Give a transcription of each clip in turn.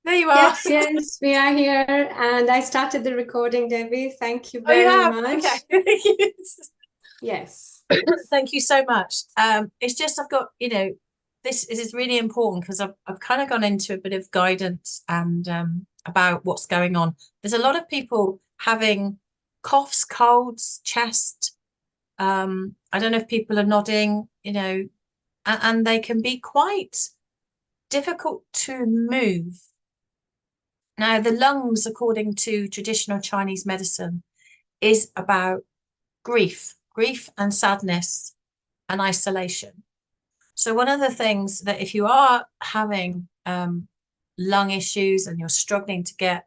There you are. Yes, yes, we are here. And I started the recording, Debbie. Thank you Oh, you very have? much. Okay. Yes. Thank you so much. It's just I've got, this is really important because I've kind of gone into a bit of guidance and about what's going on. There's a lot of people having coughs, colds, chest. I don't know if people are nodding, and they can be quite difficult to move. Now, the lungs, according to traditional Chinese medicine, is about grief and sadness and isolation. So one of the things that if you are having lung issues and you're struggling to get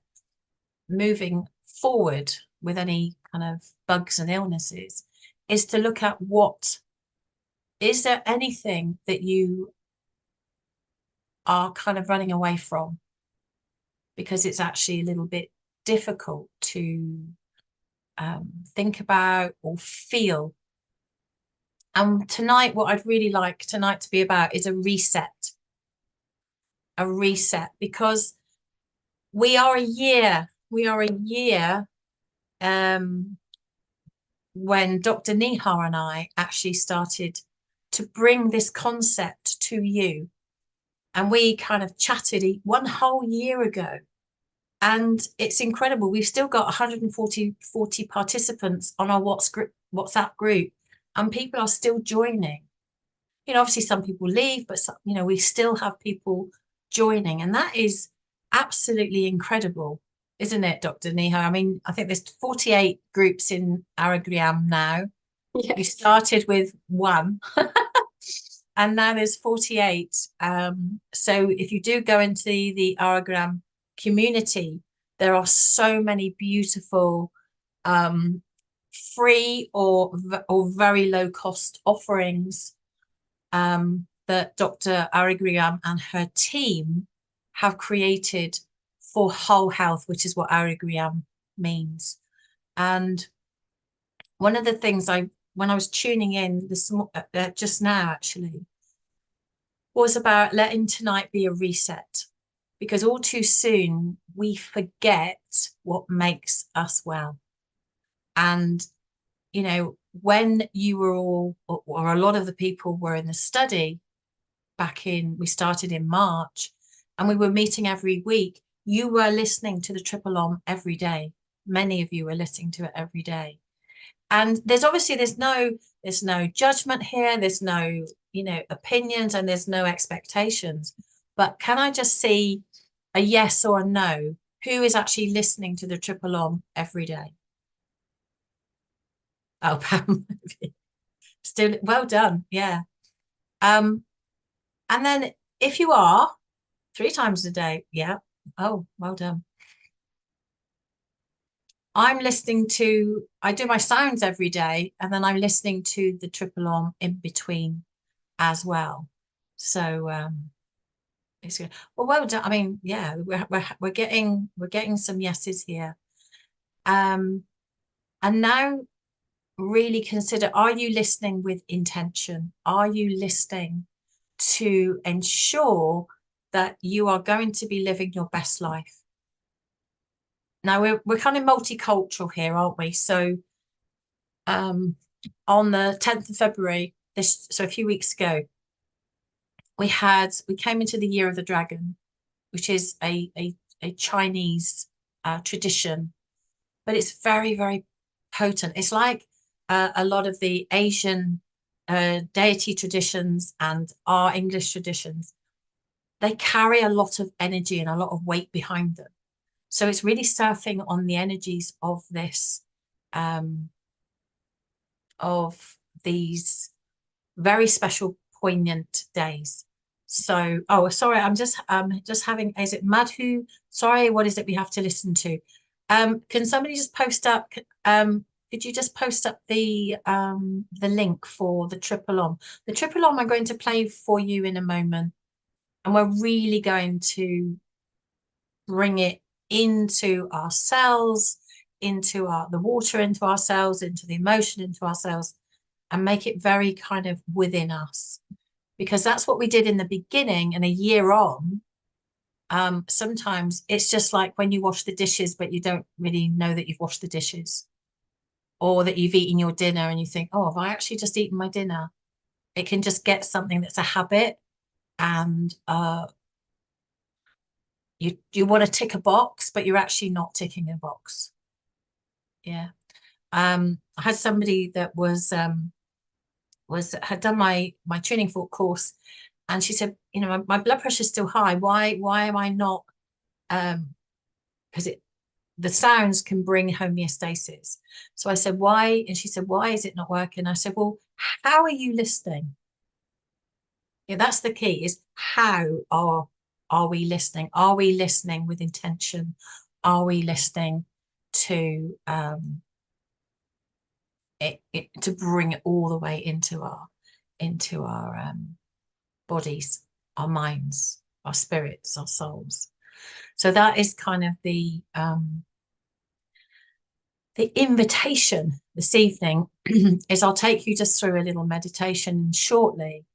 moving forward with any kind of bugs and illnesses, is to look at what is there anything that you are kind of running away from because it's actually a little bit difficult to think about or feel. And tonight, what I'd really like tonight to be about is a reset, because we are a year um, when Dr. Nihar and I actually started to bring this concept to you. And we kind of chatted one whole year ago. And it's incredible. We've still got 140 participants on our WhatsApp group, and people are still joining. Obviously some people leave, but we still have people joining, and that is absolutely incredible, isn't it, Dr. Niho? I mean, I think there's 48 groups in Aragram now. You Yes. started with one, and now there's 48. So if you do go into the Aragram community, there are so many beautiful um, free or very low cost offerings that Dr. Arigriam and her team have created for whole health, which is what Arigriam means. And one of the things when I was tuning in just now, actually, was about letting tonight be a reset, because all too soon we forget what makes us well. And when you were all, or a lot of the people were in the study, we started in March, and we were meeting every week. You were listening to the Triple Om every day. Many of you were listening to it every day. And there's no judgment here. There's no, opinions, and there's no expectations. But can I just see a yes or a no? Who is actually listening to the Triple Om every day? Oh, Pam. Still well done. Yeah. Um, and then if you are 3 times a day, yeah. Oh, well done. I do my sounds every day, and then I'm listening to the Triple Om in between as well. So it's good. Well done. I mean, yeah, we're getting some yeses here. Um, and now really consider, are you listening with intention? Are you listening to ensure that you are going to be living your best life? Now we're kind of multicultural here, aren't we? So um, on the 10th of February, so a few weeks ago, we came into the Year of the Dragon, which is a Chinese tradition, but it's very, very potent. It's like a lot of the Asian deity traditions and our English traditions. They carry a lot of energy and a lot of weight behind them. So it's really surfing on the energies um, of these very special, poignant days. So, oh, sorry, I'm just having, is it Madhu? Sorry, what is it we have to listen to? Can somebody just post up, could you just post up the link for the Triple Om? The Triple Om I'm going to play for you in a moment, and we're really going to bring it into our cells, into the water into our cells, into the emotion into our cells, and make it very kind of within us. Because that's what we did in the beginning, and a year on, Sometimes it's just like when you wash the dishes, but you don't really know that you've washed the dishes, or that you've eaten your dinner and you think, oh, have I actually just eaten my dinner? It can just get something that's a habit, and you want to tick a box, but you're actually not ticking a box. Yeah. I had somebody that was had done my tuning fork course, and she said, you know, my blood pressure is still high. Why am I not? Because the sounds can bring homeostasis. So I said, why? And she said, why is it not working? I said, well, how are you listening? Yeah, that's the key, is how are we listening? Are we listening with intention? Are we listening to to bring it all the way into our bodies, our minds, our spirits, our souls? So that is kind of the invitation this evening is I'll take you just through a little meditation shortly.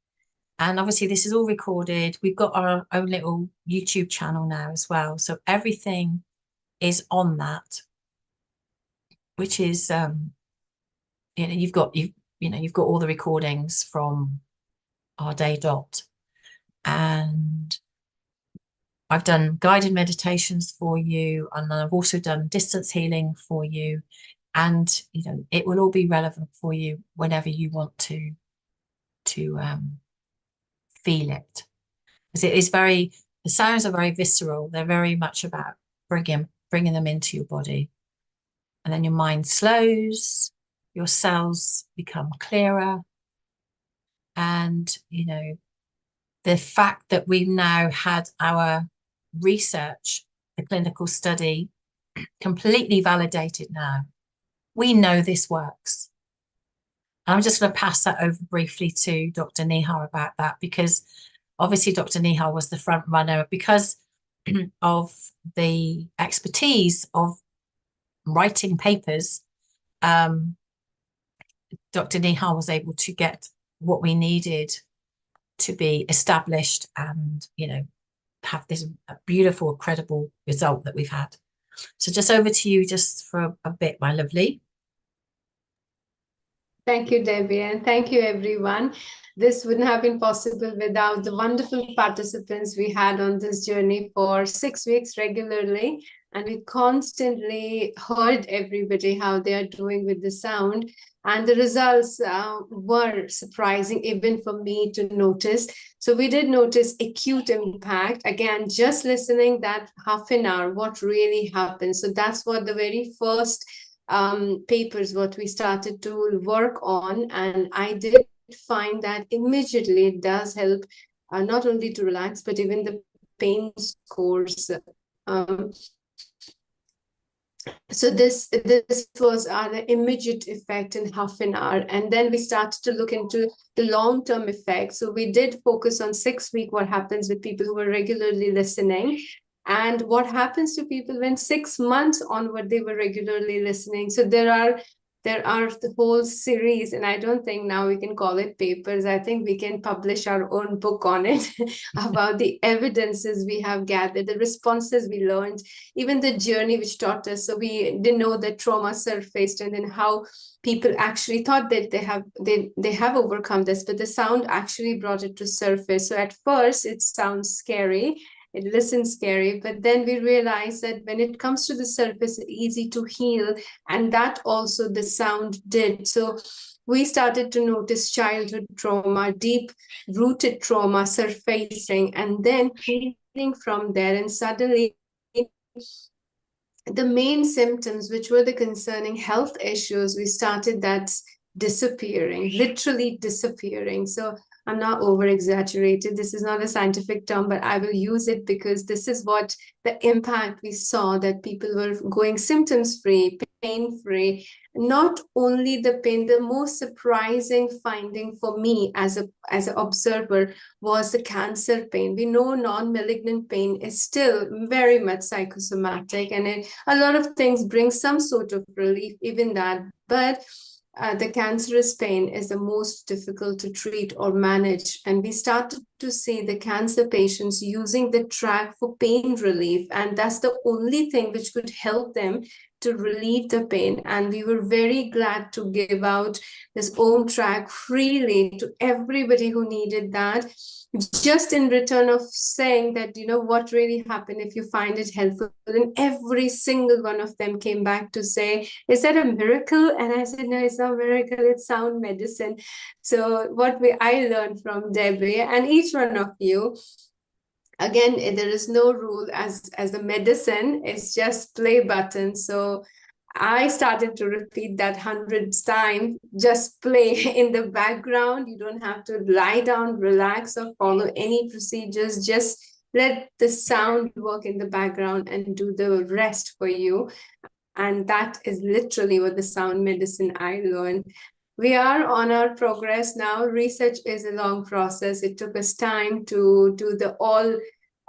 And obviously, this is all recorded. We've got our own little YouTube channel now as well. So everything is on that, which is, you know, you've got all the recordings from our day dot. And I've done guided meditations for you, and I've also done distance healing for you. And, you know, it will all be relevant for you whenever you want to feel it. Because it is the sounds are very visceral. They're very much about bringing them into your body. And then your mind slows, your cells become clearer. And, you know, the fact that we've now had our research, the clinical study, completely validated now. We know this works. I'm just going to pass that over briefly to Dr. Nihar about that, because obviously Dr. Nihar was the front runner because of the expertise of writing papers. Dr. Nihar was able to get what we needed to be established and, you know, have this beautiful, credible result that we've had. So just over to you just for a bit, my lovely. Thank you, Debbie, and thank you, everyone. This wouldn't have been possible without the wonderful participants we had on this journey for 6 weeks regularly. And we constantly heard everybody how they are doing with the sound. And the results were surprising, even for me to notice. So we did notice acute impact. Again, just listening that half an hour, what really happened. So that's what the very first papers what we started to work on, and I did find that immediately it does help not only to relax but even the pain scores. So this was the immediate effect in half an hour, and then we started to look into the long-term effects. So we did focus on 6 weeks, what happens with people who were regularly listening, and what happens to people when 6 months onward they were regularly listening. So there are the whole series, and I don't think now we can call it papers. I think we can publish our own book on it about the evidences we have gathered, the responses we learned, even the journey which taught us. So we didn't know that trauma surfaced, and then how people actually thought that they have overcome this, but the sound actually brought it to surface. So at first it sounds scary, it listens scary, but then we realized that when it comes to the surface, it's easy to heal, and that also the sound did. So we started to notice childhood trauma, deep rooted trauma surfacing, and then healing from there. And suddenly the main symptoms, which were the concerning health issues, we started that disappearing, literally disappearing. So I'm not over exaggerated. This is not a scientific term, but I will use it because this is what the impact we saw, that people were going symptoms free, pain free. Not only the pain, the most surprising finding for me as an observer was the cancer pain. We know non-malignant pain is still very much psychosomatic, and a lot of things bring some sort of relief, even that. But the cancerous pain is the most difficult to treat or manage. And we started to see the cancer patients using the track for pain relief. And that's the only thing which could help them to relieve the pain. And we were very glad to give out this Om track freely to everybody who needed that, just in return of saying that, you know, what really happened if you find it helpful. And every single one of them came back to say, is that a miracle? And I said, no, it's not a miracle, it's sound medicine. So I learned from Debbi and each one of you, again, there is no rule as the medicine, it's just play button. So I started to repeat that hundreds times, just play in the background. You don't have to lie down, relax, or follow any procedures. Just let the sound work in the background and do the rest for you. And that is literally what the sound medicine I learned. We are on our progress now. Research is a long process. It took us time to do the all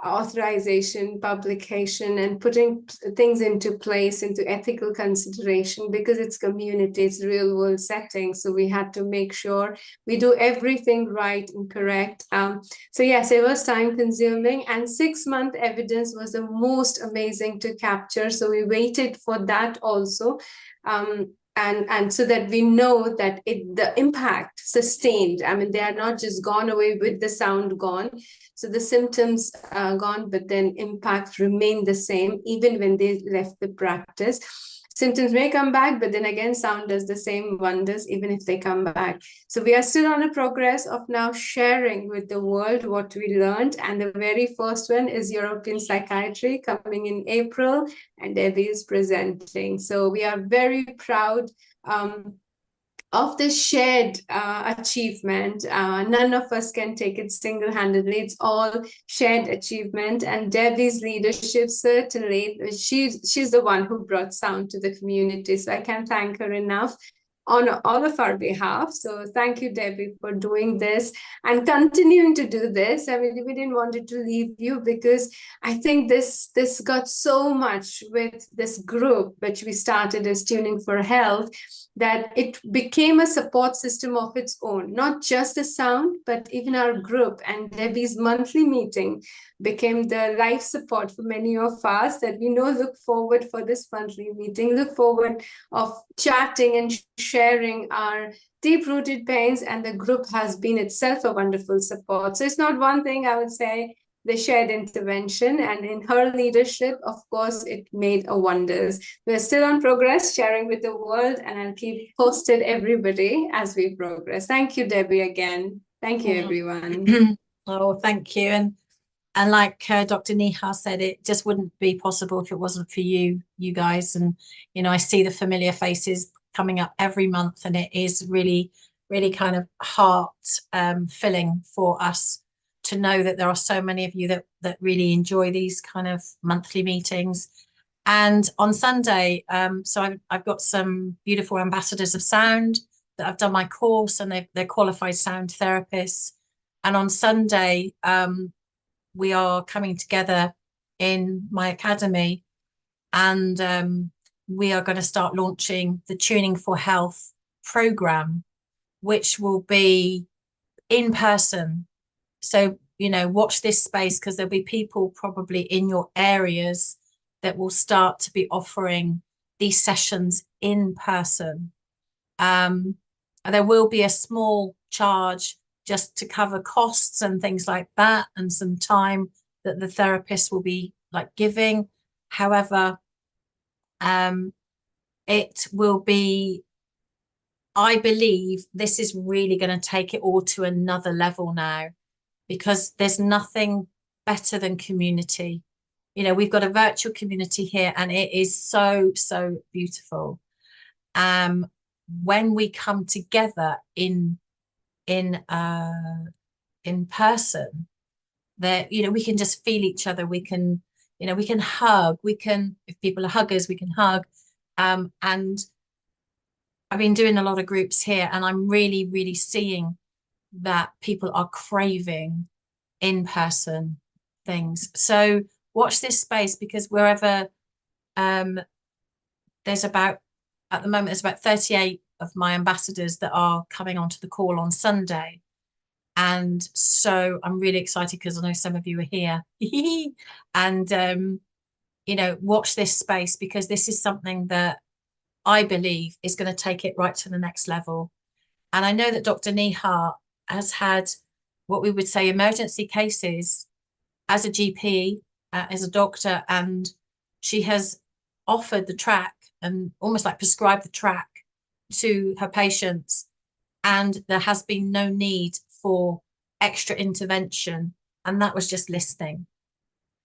authorization, publication, and putting things into place, into ethical consideration, because it's community, it's real world setting. So we had to make sure we do everything right and correct. So yes, it was time consuming, and 6-month evidence was the most amazing to capture. So we waited for that also. And so that we know that the impact sustained. I mean, they are not just gone away with the sound gone. So the symptoms are gone, but then impact remained the same even when they left the practice. Symptoms may come back, but then again, sound does the same wonders even if they come back. So we are still on a progress of now sharing with the world what we learned. And the very first one is European Psychiatry coming in April, and Debbi is presenting. So we are very proud of this shared achievement. None of us can take it single-handedly. It's all shared achievement. And Debbi's leadership, certainly, she's the one who brought sound to the community. So I can't thank her enough on all of our behalf. So thank you, Debbi, for doing this and continuing to do this. I mean, we didn't want it to leave you, because I think this got so much with this group, which we started as Tuning for Health, that it became a support system of its own, not just the sound, but even our group. And Debbi's monthly meeting became the life support for many of us, that we know look forward for this monthly meeting, look forward of chatting and sharing our deep-rooted pains, and the group has been itself a wonderful support. So it's not one thing, I would say, the shared intervention, and in her leadership, of course, it made a wonders. We're still on progress, sharing with the world, and I'll keep posted everybody as we progress. Thank you, Debbi, again. Thank you, everyone. Oh, thank you. And like Dr. Nihar said, it just wouldn't be possible if it wasn't for you guys. And, you know, I see the familiar faces coming up every month, and it is really, really kind of heart filling for us to know that there are so many of you that really enjoy these kind of monthly meetings. And on Sunday, so I've got some beautiful ambassadors of sound that have done my course, and they're qualified sound therapists. And on Sunday, we are coming together in my academy, and we are going to start launching the Tuning for Health program, which will be in person. So, you know, watch this space, because there'll be people probably in your areas that will start to be offering these sessions in person. There will be a small charge just to cover costs and things like that, and some time that the therapist will be like giving. However, it will be, I believe this is really going to take it all to another level now, because there's nothing better than community. You know, we've got a virtual community here, and it is so, so beautiful. When we come together in person, that, you know, we can just feel each other. We can, you know, we can hug. We can, if people are huggers, we can hug. And I've been doing a lot of groups here, and I'm really, really seeing that people are craving in-person things. So watch this space, because wherever there's about, at the moment, there's about 38 of my ambassadors that are coming onto the call on Sunday. And so I'm really excited because I know some of you are here. And, you know, watch this space, because this is something that I believe is going to take it right to the next level. And I know that Dr. Nihar has had what we would say emergency cases as a GP, as a doctor, and she has offered the track and almost like prescribed the track to her patients. And there has been no need for extra intervention. And that was just listening.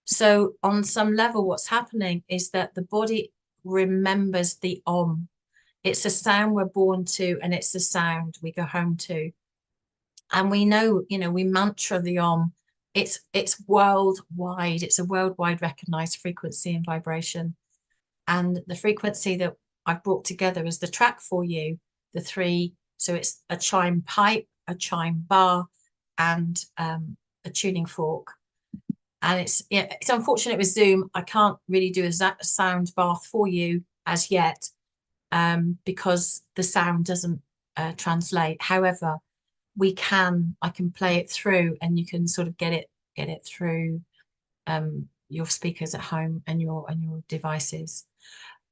So on some level, what's happening is that the body remembers the Om. It's a sound we're born to, and it's the sound we go home to. And we know, you know, we mantra the Om. It's worldwide. It's a worldwide recognized frequency and vibration. And the frequency that I've brought together is the track for you, the three. So it's a chime pipe, a chime bar, and a tuning fork. And it's unfortunate with Zoom, I can't really do a sound bath for you as yet, because the sound doesn't translate. However, I can play it through, and you can sort of get it through your speakers at home and your devices.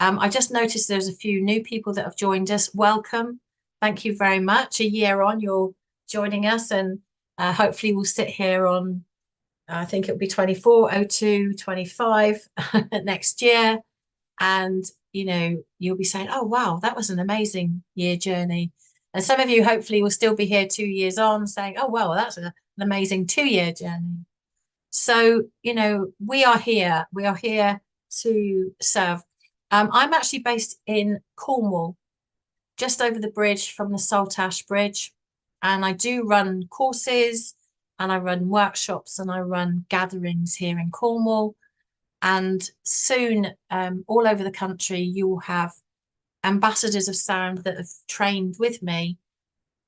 I just noticed there's a few new people that have joined us. Welcome. Thank you very much. A year on, you're joining us, and hopefully we'll sit here on, I think it'll be 2402 25 next year. And, you know, you'll be saying, oh, wow, that was an amazing year journey. And some of you hopefully will still be here 2 years on saying, oh, well, that's an amazing 2-year journey. So, you know, we are here. We are here to serve. I'm actually based in Cornwall, just over the bridge from the Saltash Bridge. And I do run courses, and I run workshops, and I run gatherings here in Cornwall. And soon, all over the country, you will have ambassadors of sound that have trained with me,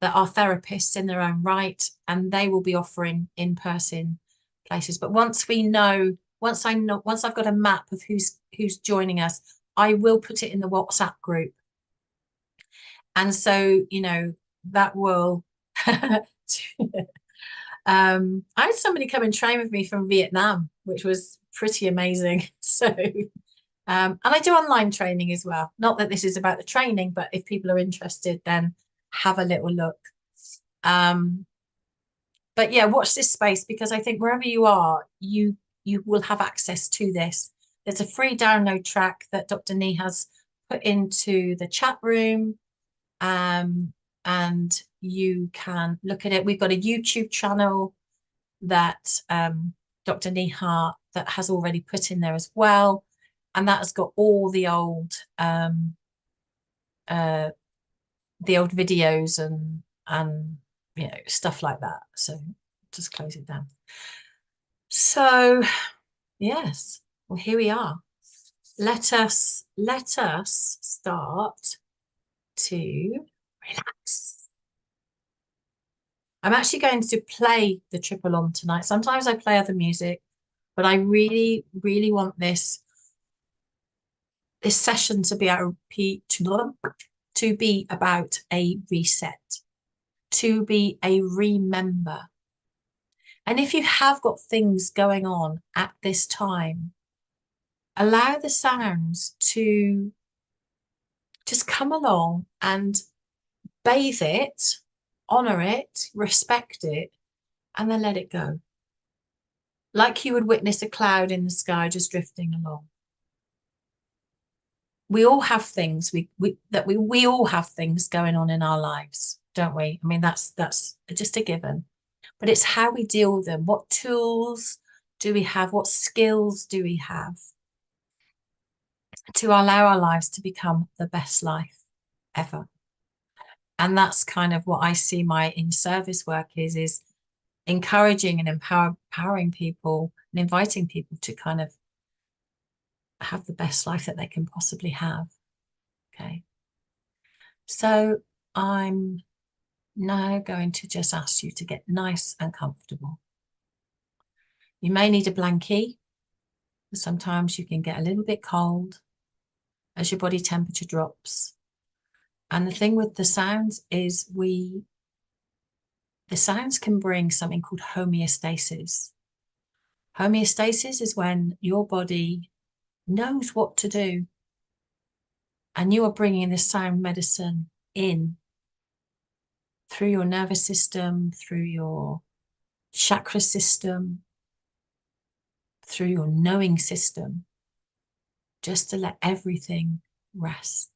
that are therapists in their own right, and they will be offering in-person places. But once I've got a map of who's joining us, I will put it in the WhatsApp group. And so, you know, that will I had somebody come and train with me from Vietnam, which was pretty amazing. So and I do online training as well. Not that this is about the training, but if people are interested, then have a little look. But yeah, watch this space, because I think wherever you are, you will have access to this. There's a free download track that Dr. Nee has put into the chat room, and you can look at it. We've got a YouTube channel that Dr. Nihar that has already put in there as well, and that has got all the old videos and you know, stuff like that. So just close it down. So yes, well, here we are. Let us start to relax. I'm actually going to play the triple on tonight. Sometimes I play other music, but I really, really want this session to be about a reset, to be a remember. And if you have got things going on at this time, allow the sounds to just come along and bathe it, honor it, respect it, and then let it go. Like you would witness a cloud in the sky just drifting along. We all have things we all have things going on in our lives, don't we? I mean, that's just a given. But it's how we deal with them. What tools do we have? What skills do we have to allow our lives to become the best life ever? And that's kind of what I see my in-service work is encouraging and empowering people and inviting people to kind of have the best life that they can possibly have. Okay. So I'm now going to just ask you to get nice and comfortable. You may need a blankie. Sometimes you can get a little bit cold as your body temperature drops. And the thing with the sounds is the sounds can bring something called homeostasis. Homeostasis is when your body knows what to do, and you are bringing the sound medicine in through your nervous system, through your chakra system, through your knowing system, just to let everything rest.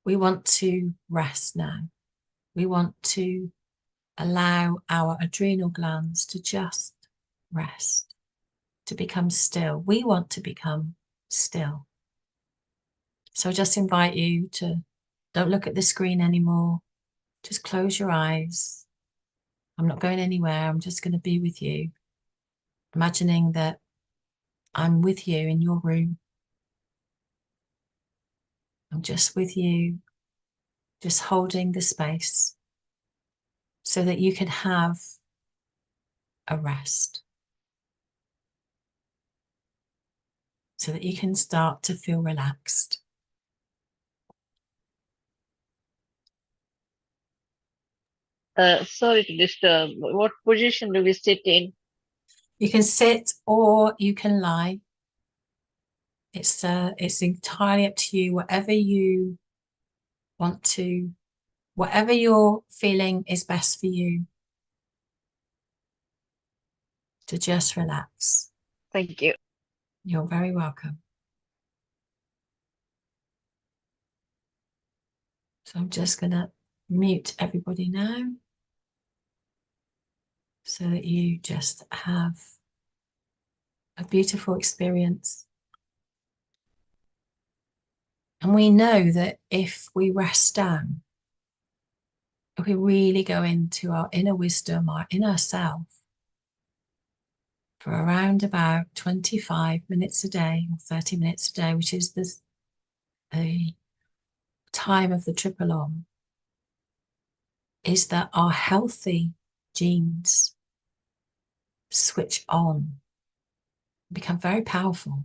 We want to rest now. We want to allow our adrenal glands to just rest, to become still. We want to become still. So I just invite you to don't look at the screen anymore. Just close your eyes. I'm not going anywhere. I'm just going to be with you, imagining that I'm with you in your room. I'm just with you, just holding the space so that you can have a rest, so that you can start to feel relaxed. Sorry to disturb. What position do we sit in? You can sit or you can lie. It's entirely up to you, whatever you want to, whatever you're feeling is best for you, to just relax. Thank you. You're very welcome. So I'm just going to mute everybody now so that you just have a beautiful experience. And we know that if we rest down, if we really go into our inner wisdom, our inner self, for around about 25 minutes a day or 30 minutes a day, which is the time of the triple om, is that our healthy genes switch on, become very powerful.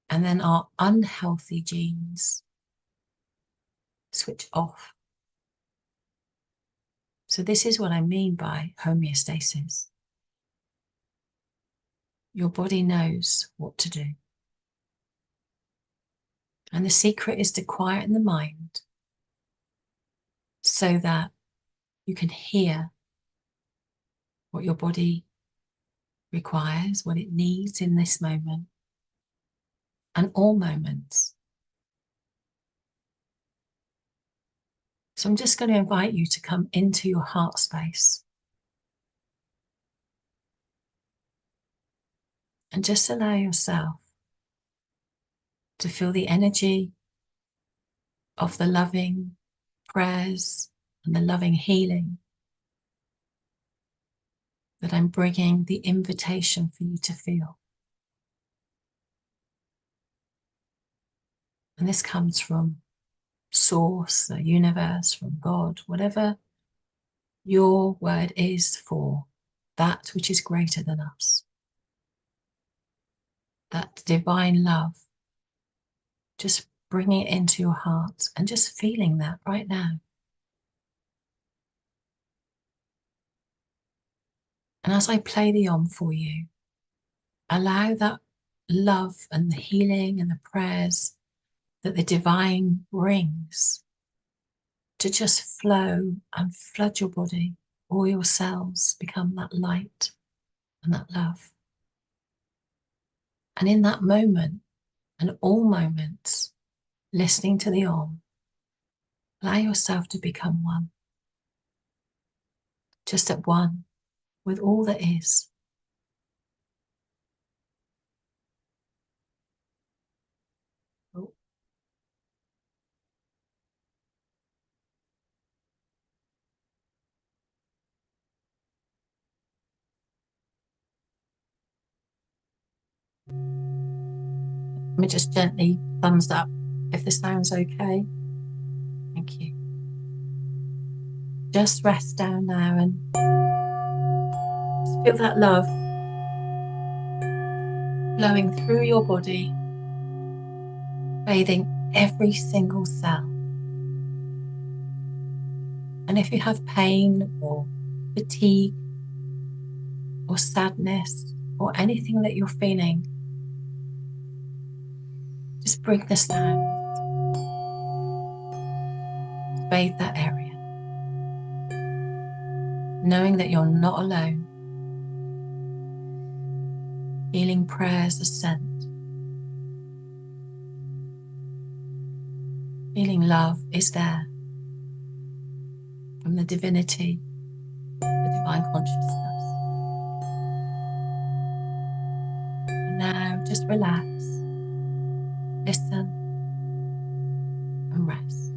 And then our unhealthy genes switch off. So this is what I mean by homeostasis. Your body knows what to do. And the secret is to quieten the mind so that you can hear what your body requires, what it needs in this moment and all moments. So I'm just going to invite you to come into your heart space and just allow yourself to feel the energy of the loving prayers and the loving healing that I'm bringing the invitation for you to feel. And this comes from Source, the universe, from God, whatever your word is for that which is greater than us. That divine love, just bringing it into your heart and just feeling that right now. And as I play the Om for you, allow that love and the healing and the prayers that the divine brings to just flow and flood your body. All your cells become that light and that love. And in that moment, and all moments, listening to the Om, allow yourself to become one. Just at one with all that is. Oh. Let me just gently thumbs up if this sounds okay. Thank you. Just rest down now and just feel that love flowing through your body, bathing every single cell. And if you have pain or fatigue or sadness or anything that you're feeling, just bring the sound to bathe that area, knowing that you're not alone. Healing prayers are sent. Healing love is there from the divinity, the divine consciousness. And now just relax, listen, and rest.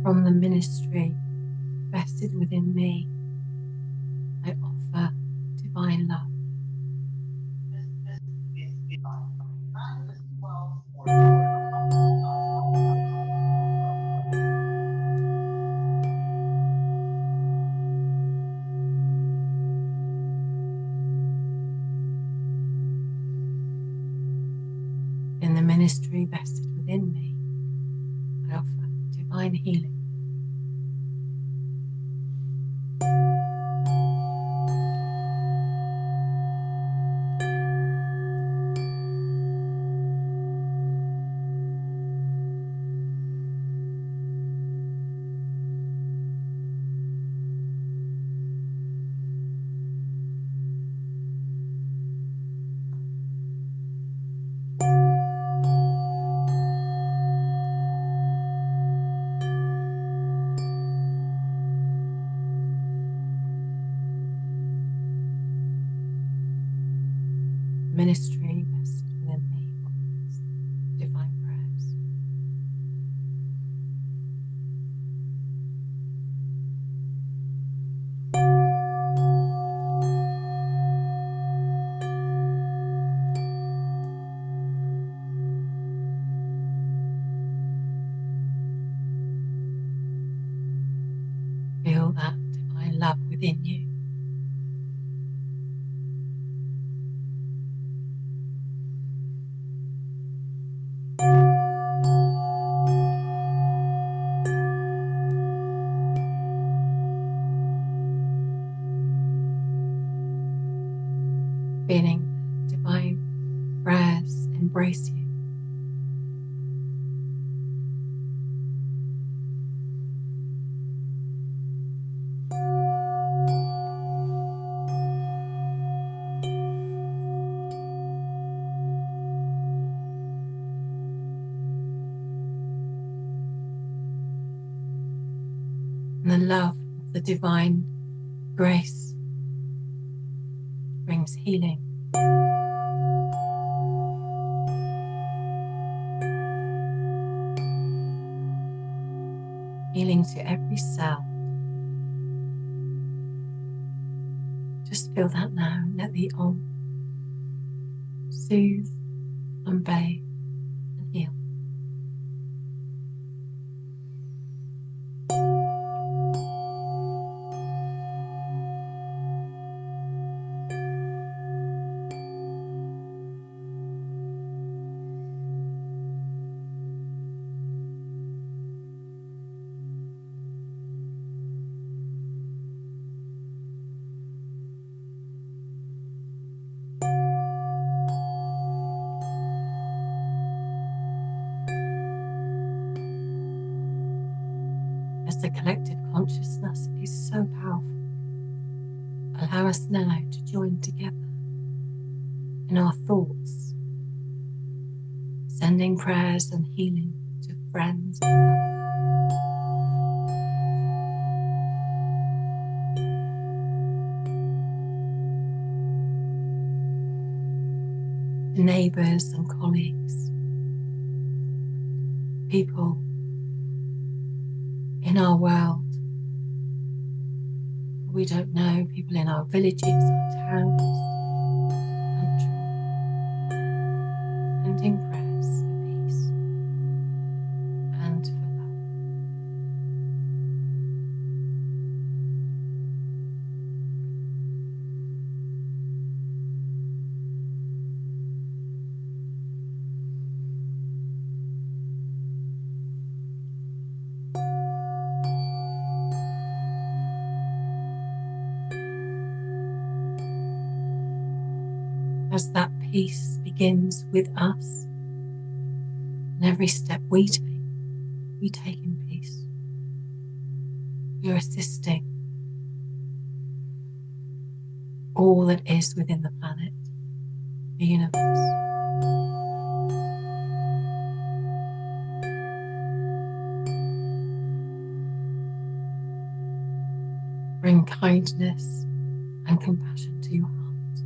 From the ministry vested within me, I offer divine love. In the ministry vested within me, I offer divine healing. Ministry vested within me offers divine prayers. Feel that divine love within you. Feeling the divine prayers embrace you. And the love of the divine grace brings healing. Healing to every cell. Just feel that now. Let the Om soothe, unbathe, and heal. As the collective consciousness is so powerful, allow us now to join together in our thoughts, sending prayers and healing to friends and family, to neighbours and colleagues, people in our world we don't know, people in our villages, our towns, country, sending prayers for peace and for love. As that peace begins with us, and every step we take in peace. You're assisting all that is within the planet, the universe. Bring kindness and compassion to your heart,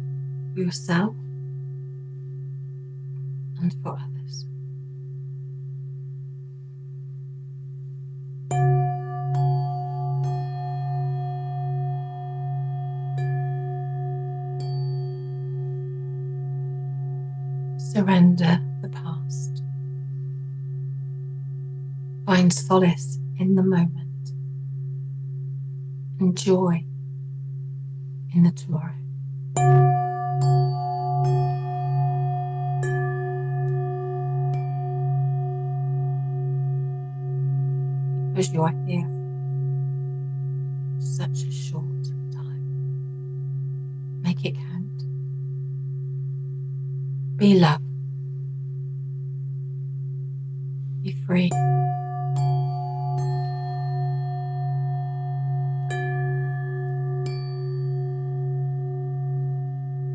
for yourself and for others. Surrender the past. Find solace in the moment and joy in the tomorrow. Because you are here for such a short time. Make it count. Be love. Be free.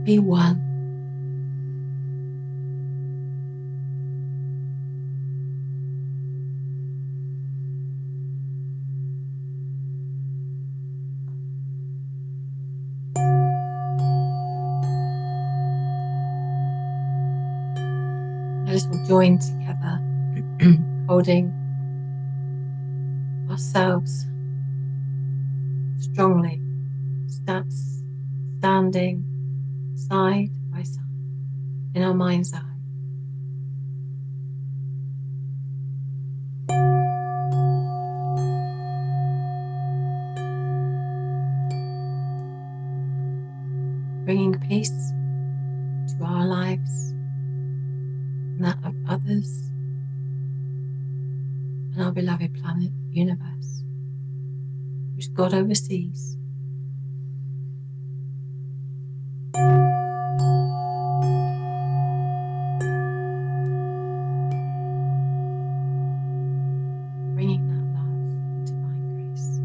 Be one. Let us all join together, holding ourselves strongly, standing side by side in our mind's eye. Bringing peace to our lives and that of others and our beloved planet, universe, which God oversees. Bringing that love and divine grace.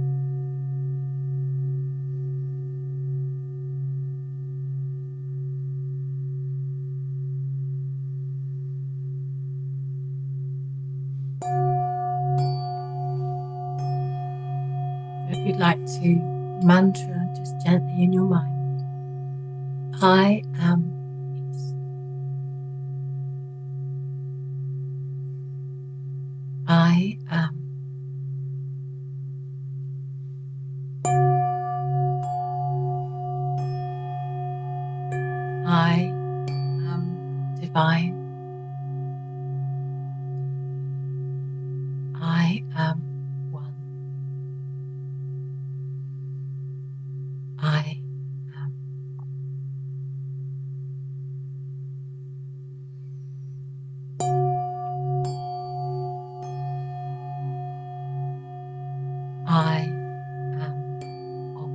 So if you'd like to mantra just gently in your mind, I am peace. I am. I am divine. I am one. I am. I am Om.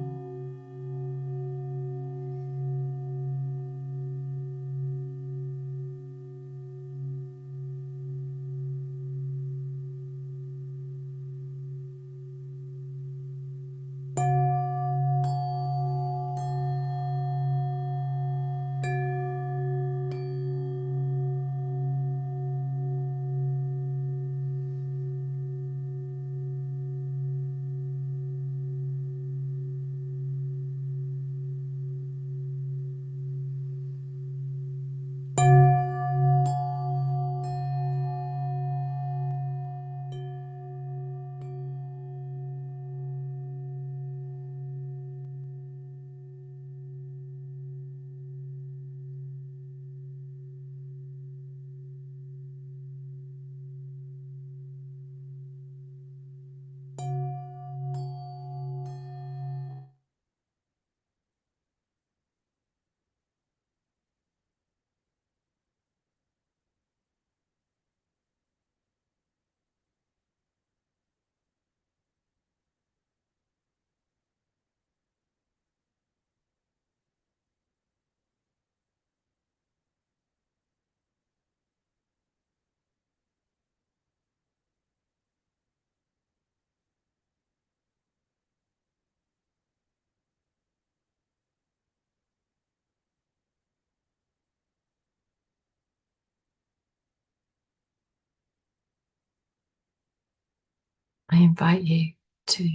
I invite you to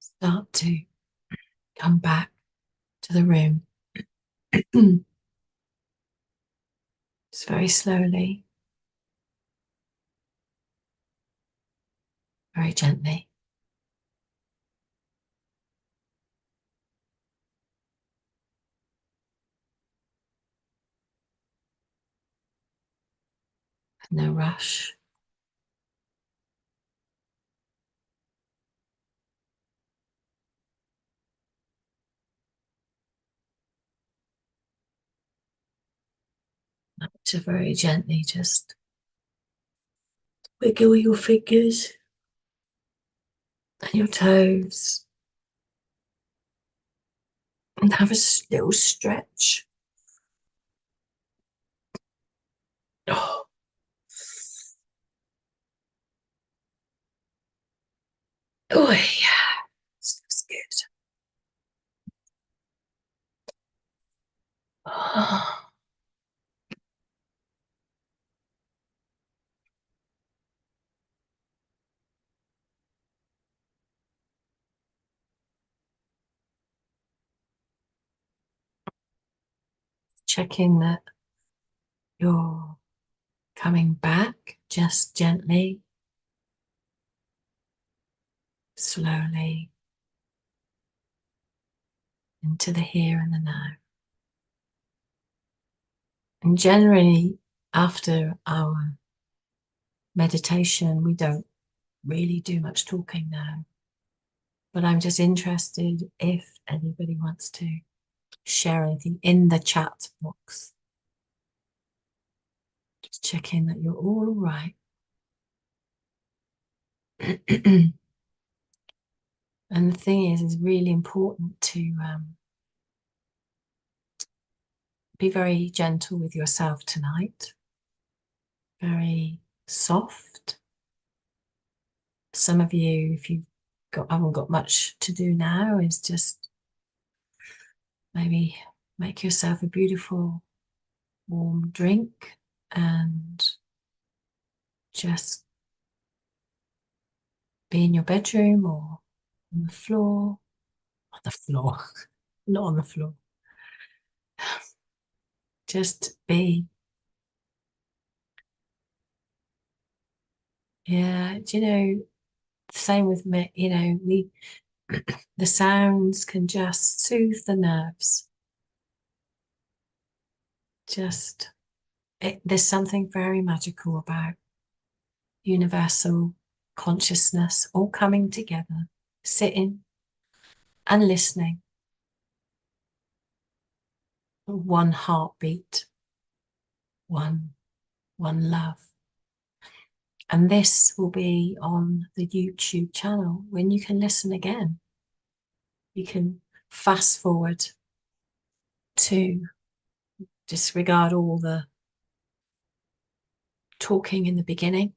start to come back to the room. Just very slowly, very gently. No rush. To very gently just wiggle your fingers and your toes and have a little stretch. Oh. Oh, yeah, this looks good. Oh. Checking that you're coming back just gently, slowly into the here and the now. And generally, after our meditation, we don't really do much talking now. But I'm just interested if anybody wants to share anything in the chat box. Just checking that you're all right. And the thing is, it's really important to be very gentle with yourself tonight. Very soft. Some of you, if you haven't got much to do now, is just maybe make yourself a beautiful warm drink and just be in your bedroom or on the floor. On the floor, not on the floor. Just be. Yeah, do you know, same with me, you know, the sounds can just soothe the nerves. There's something very magical about universal consciousness all coming together, sitting and listening. One heartbeat, one love. And this will be on the YouTube channel when you can listen again. You can fast forward to disregard all the talking in the beginning.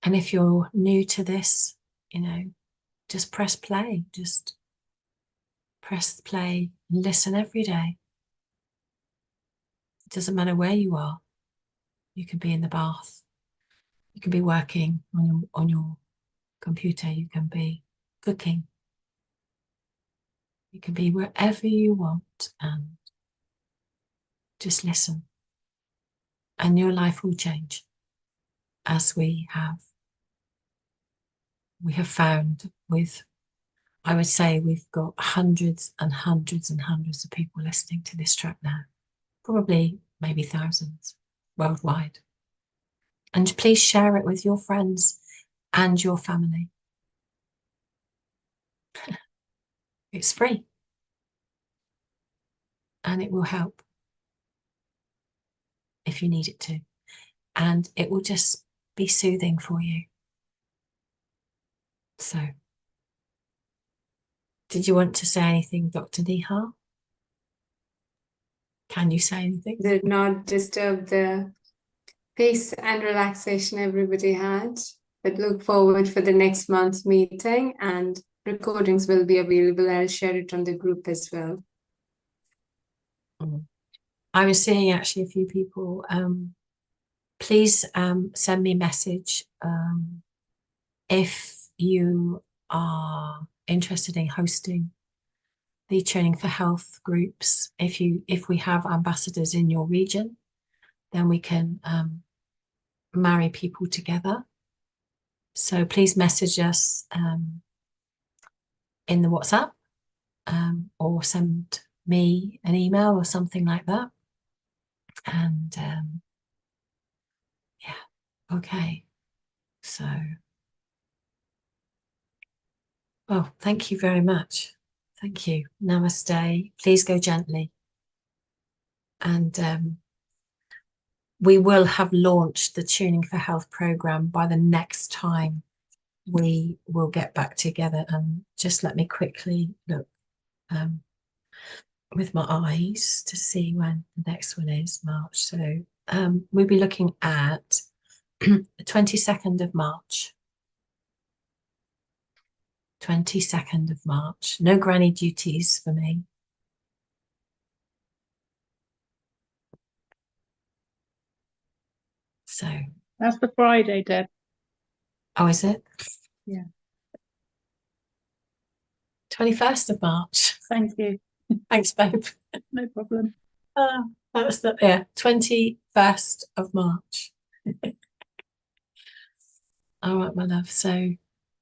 And if you're new to this, you know, just press play. Just press play and listen every day. It doesn't matter where you are. You can be in the bath. You can be working on your computer. You can be cooking. You can be wherever you want and just listen. And your life will change, as we have found with, I would say we've got hundreds and hundreds and hundreds of people listening to this track now, probably maybe thousands worldwide. And please share it with your friends and your family. It's free and it will help if you need it to. And it will just be soothing for you. So, did you want to say anything, Dr. Nihal? Can you say anything? Did not disturb the peace and relaxation everybody had, but look forward for the next month's meeting, and recordings will be available. I'll share it on the group as well. I was seeing actually a few people. Please send me a message if you are interested in hosting the Training for Health groups. If we have ambassadors in your region, then we can marry people together. So please message us in the WhatsApp or send me an email or something like that. And Okay, so, oh, thank you very much. Thank you. Namaste. Please go gently. And we will have launched the Tuning for Health program by the next time we will get back together. And just let me quickly look with my eyes to see when the next one is, March. So we'll be looking at the 22nd of March. 22nd of March. No granny duties for me. So. That's the Friday, Deb. Oh, is it? Yeah. 21st of March. Thank you. Thanks, babe. No problem. That was the, yeah, 21st of March. All right, my love. So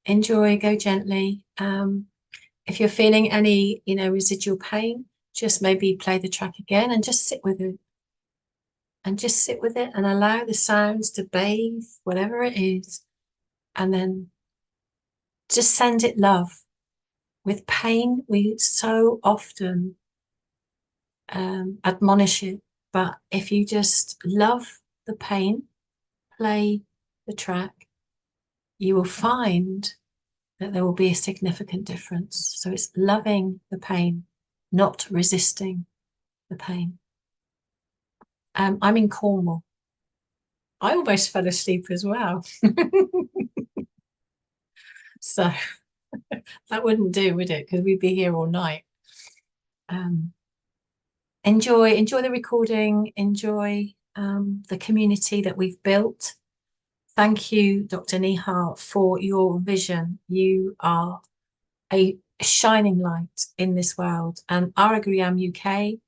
enjoy, go gently. If you're feeling any, residual pain, just maybe play the track again and just sit with it. And just sit with it and allow the sounds to bathe whatever it is. And then just send it love. With pain, we so often admonish it. But if you just love the pain, play the track, you will find that there will be a significant difference. So it's loving the pain, not resisting the pain. I'm in Cornwall. I almost fell asleep as well. So that wouldn't do, would it? Because we'd be here all night. Enjoy the recording, enjoy the community that we've built. Thank you, Dr. Nihar, for your vision. You are a shining light in this world. And Aragriyam UK,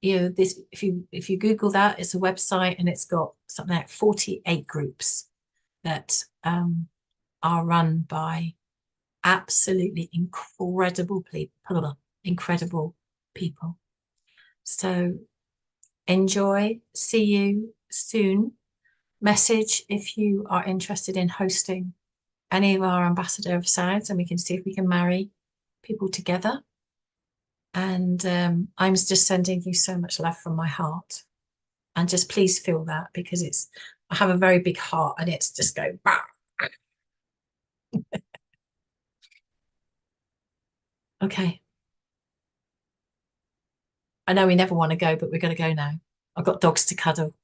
this if you Google that, it's a website and it's got something like 48 groups that are run by absolutely incredible people. So enjoy. See you soon. Message if you are interested in hosting any of our ambassador of sounds, and we can see if we can marry people together. And I'm just sending you so much love from my heart. And just please feel that, because I have a very big heart and it's just going bah. Okay. I know we never want to go, but we're going to go now. I've got dogs to cuddle.